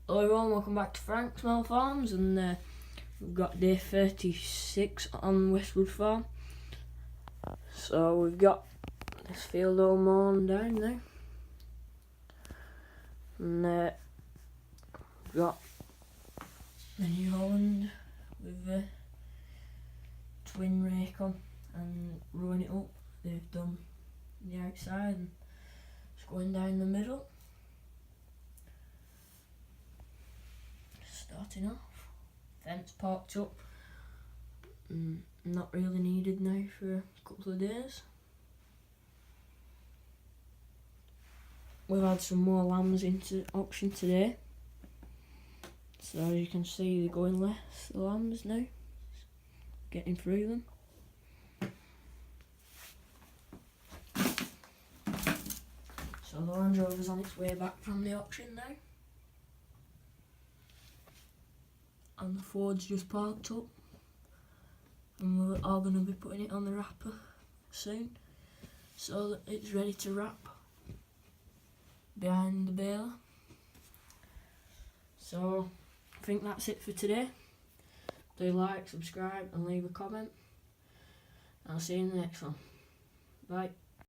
Hello everyone, welcome back to Frank's Mill Farms, and we've got day 36 on Westwood Farm. So we've got this field all mown down now, and we've got the New Holland with the twin rake on and rowing it up. They've done the outside and it's going down the middle. Starting off, fence parked up, not really needed now for a couple of days. We've had some more lambs into auction today, so as you can see they're going less, the lambs now, getting through them. So the Land Rover's on its way back from the auction now. And the Ford's just parked up, and we're all going to be putting it on the wrapper soon so that it's ready to wrap behind the baler. So I think that's it for today. Do like, subscribe and leave a comment. I'll see you in the next one. Bye.